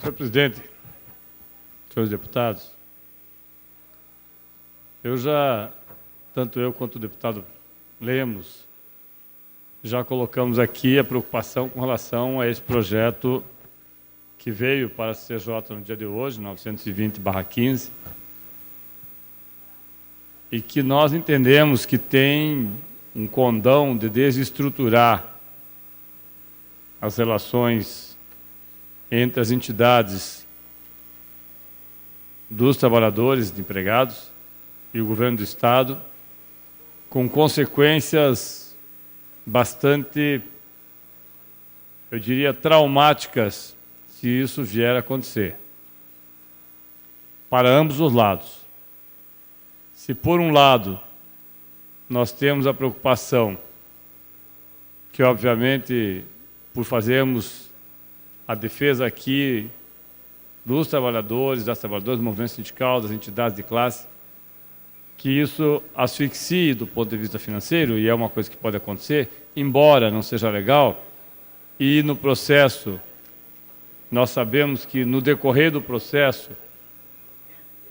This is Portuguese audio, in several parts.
Senhor presidente, senhores deputados, tanto eu quanto o deputado Lemos, já colocamos aqui a preocupação com relação a esse projeto que veio para a CCJ no dia de hoje, 920/15, e que nós entendemos que tem um condão de desestruturar as relações entre as entidades dos trabalhadores, de empregados, e o governo do Estado, com consequências bastante, eu diria, traumáticas, se isso vier a acontecer, para ambos os lados. Se, por um lado, nós temos a preocupação que, obviamente, por fazermos a defesa aqui dos trabalhadores, das trabalhadoras do movimento sindical, das entidades de classe, que isso asfixie do ponto de vista financeiro, e é uma coisa que pode acontecer, embora não seja legal, e no processo, nós sabemos que no decorrer do processo,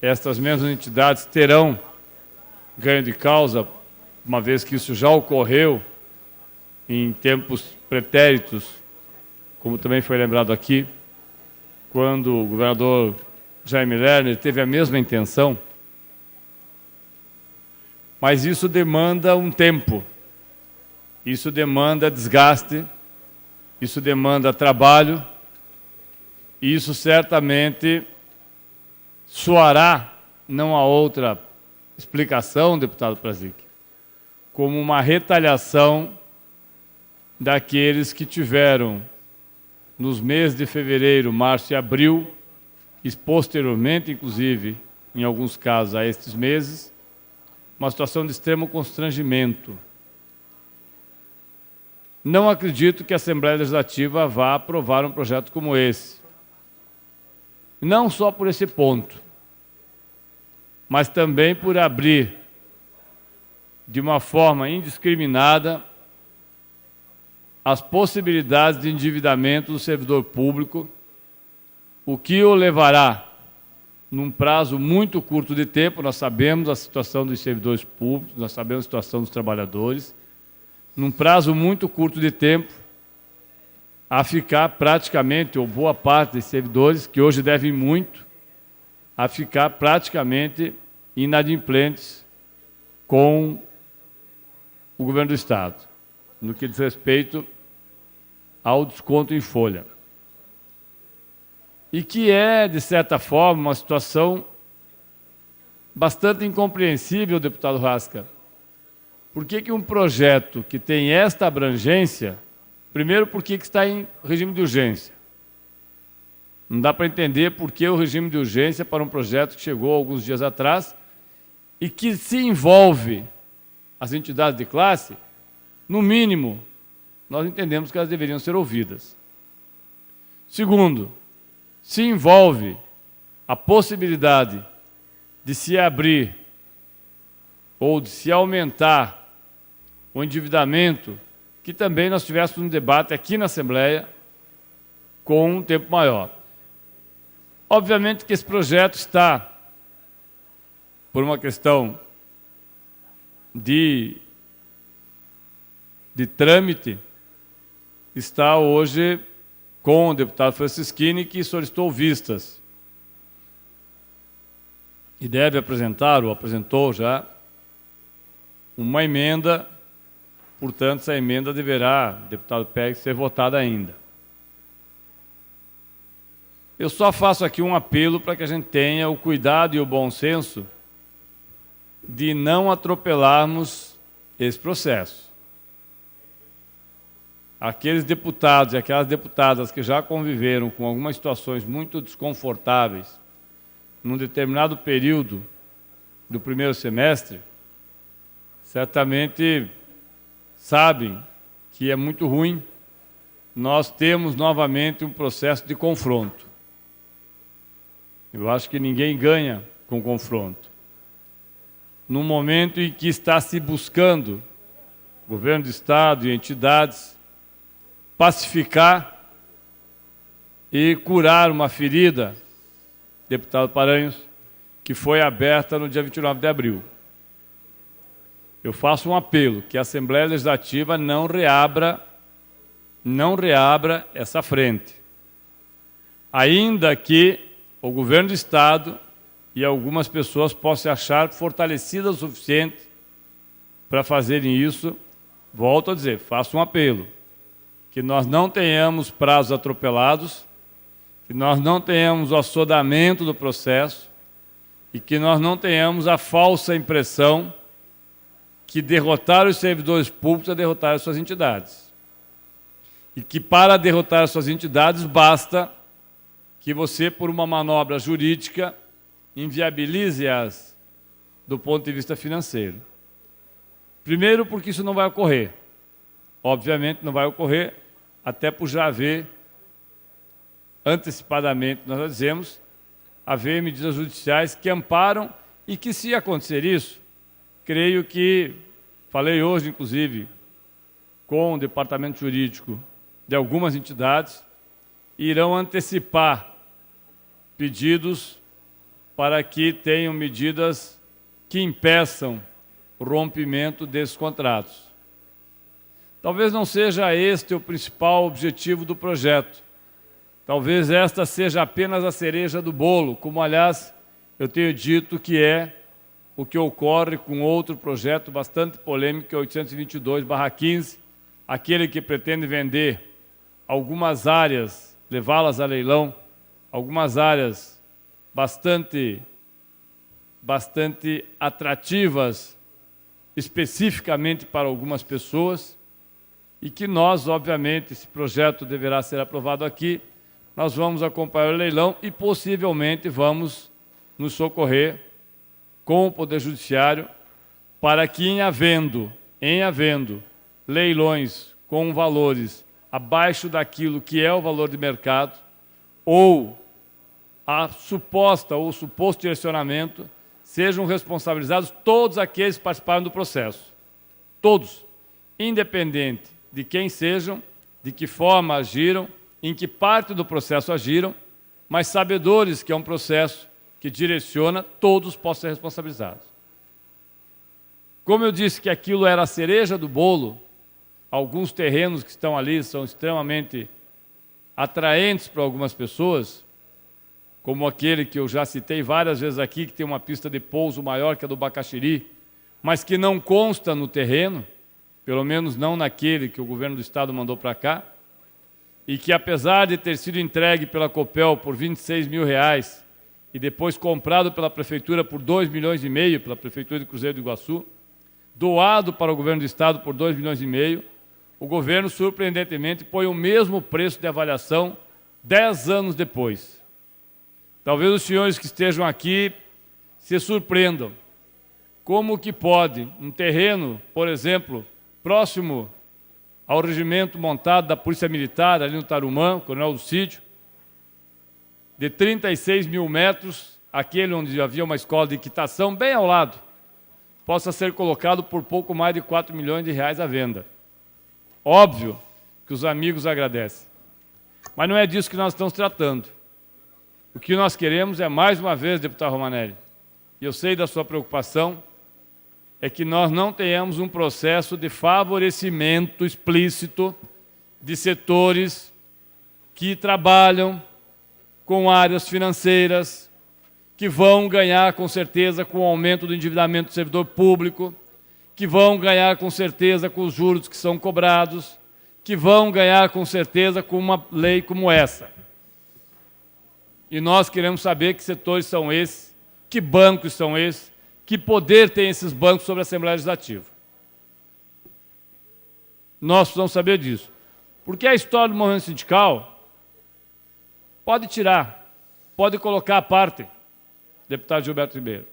estas mesmas entidades terão ganho de causa, uma vez que isso já ocorreu em tempos pretéritos, como também foi lembrado aqui, quando o governador Jaime Lerner teve a mesma intenção, mas isso demanda um tempo, isso demanda desgaste, isso demanda trabalho, e isso certamente soará, não há outra explicação, deputado Prazic, como uma retaliação daqueles que tiveram, nos meses de fevereiro, março e abril, e posteriormente, inclusive, em alguns casos a estes meses, uma situação de extremo constrangimento. Não acredito que a Assembleia Legislativa vá aprovar um projeto como esse. Não só por esse ponto, mas também por abrir, de uma forma indiscriminada, as possibilidades de endividamento do servidor público, o que o levará, num prazo muito curto de tempo, nós sabemos a situação dos servidores públicos, nós sabemos a situação dos trabalhadores, num prazo muito curto de tempo, a ficar praticamente, ou boa parte dos servidores, que hoje devem muito, a ficar praticamente inadimplentes com o governo do Estado, no que diz respeito ao desconto em folha. E que é, de certa forma, uma situação bastante incompreensível, deputado Rasca. Por que um projeto que tem esta abrangência, primeiro, por que está em regime de urgência? Não dá para entender por que o regime de urgência para um projeto que chegou alguns dias atrás e que se envolve as entidades de classe, no mínimo, nós entendemos que elas deveriam ser ouvidas. Segundo, se envolve a possibilidade de se abrir ou de se aumentar o endividamento, que também nós tivéssemos um debate aqui na Assembleia com um tempo maior. Obviamente que esse projeto está, por uma questão de trâmite, está hoje com o deputado Francisquini, que solicitou vistas. E deve apresentar, ou apresentou já, uma emenda, portanto, essa emenda deverá, deputado Pérez, ser votada ainda. Eu só faço aqui um apelo para que a gente tenha o cuidado e o bom senso de não atropelarmos esse processo. Aqueles deputados e aquelas deputadas que já conviveram com algumas situações muito desconfortáveis num determinado período do primeiro semestre, certamente sabem que é muito ruim nós temos novamente um processo de confronto. Eu acho que ninguém ganha com confronto. No momento em que está se buscando, governo do Estado e entidades, pacificar e curar uma ferida, deputado Paranhos, que foi aberta no dia 29 de abril. Eu faço um apelo que a Assembleia Legislativa não reabra essa frente, ainda que o governo do Estado e algumas pessoas possam achar fortalecidas o suficiente para fazerem isso. Volto a dizer, faço um apelo, que nós não tenhamos prazos atropelados, que nós não tenhamos o assodamento do processo e que nós não tenhamos a falsa impressão que derrotar os servidores públicos é derrotar as suas entidades. E que para derrotar as suas entidades basta que você, por uma manobra jurídica, inviabilize-as do ponto de vista financeiro. Primeiro, porque isso não vai ocorrer. Obviamente não vai ocorrer, até por já haver, antecipadamente, nós já dizemos, haver medidas judiciais que amparam e que, se acontecer isso, creio que, falei hoje, inclusive, com o departamento jurídico de algumas entidades, irão antecipar pedidos para que tenham medidas que impeçam o rompimento desses contratos. Talvez não seja este o principal objetivo do projeto. Talvez esta seja apenas a cereja do bolo, como, aliás, eu tenho dito que é o que ocorre com outro projeto bastante polêmico, que é o 822/15, aquele que pretende vender algumas áreas, levá-las a leilão, algumas áreas bastante atrativas especificamente para algumas pessoas, e que nós, obviamente, esse projeto deverá ser aprovado aqui, nós vamos acompanhar o leilão e possivelmente vamos nos socorrer com o Poder Judiciário para que, em havendo leilões com valores abaixo daquilo que é o valor de mercado, ou a suposta ou o suposto direcionamento, sejam responsabilizados todos aqueles que participaram do processo. Todos, independente de quem sejam, de que forma agiram, em que parte do processo agiram, mas sabedores que é um processo que direciona, todos possam ser responsabilizados. Como eu disse que aquilo era a cereja do bolo, alguns terrenos que estão ali são extremamente atraentes para algumas pessoas, como aquele que eu já citei várias vezes aqui, que tem uma pista de pouso maior que a do Bacaxiri, mas que não consta no terreno, pelo menos não naquele que o governo do Estado mandou para cá, e que, apesar de ter sido entregue pela Copel por R$26 mil e depois comprado pela Prefeitura por R$2,5 milhões, pela Prefeitura de Cruzeiro do Iguaçu, doado para o governo do Estado por R$2,5 milhões, o governo, surpreendentemente, põe o mesmo preço de avaliação 10 anos depois. Talvez os senhores que estejam aqui se surpreendam. Como que pode um terreno, por exemplo, próximo ao regimento montado da Polícia Militar, ali no Tarumã, Coronel Lucídio, de 36 mil metros, aquele onde havia uma escola de equitação, bem ao lado, possa ser colocado por pouco mais de R$4 milhões à venda. Óbvio que os amigos agradecem. Mas não é disso que nós estamos tratando. O que nós queremos é, mais uma vez, deputado Romanelli, e eu sei da sua preocupação, é que nós não tenhamos um processo de favorecimento explícito de setores que trabalham com áreas financeiras, que vão ganhar com certeza com o aumento do endividamento do servidor público, que vão ganhar com certeza com os juros que são cobrados, que vão ganhar com certeza com uma lei como essa. E nós queremos saber que setores são esses, que bancos são esses, que poder tem esses bancos sobre a Assembleia Legislativa. Nós precisamos saber disso. Porque a história do movimento sindical pode tirar, pode colocar à parte, deputado Gilberto Ribeiro.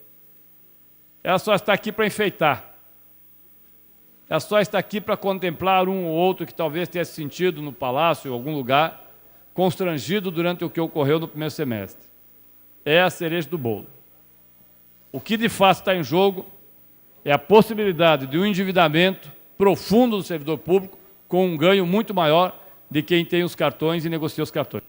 Ela só está aqui para enfeitar. Ela só está aqui para contemplar um ou outro que talvez tenha se sentido no palácio, em algum lugar, constrangido durante o que ocorreu no primeiro semestre. É a cereja do bolo. O que de fato está em jogo é a possibilidade de um endividamento profundo do servidor público com um ganho muito maior de quem tem os cartões e negocia os cartões.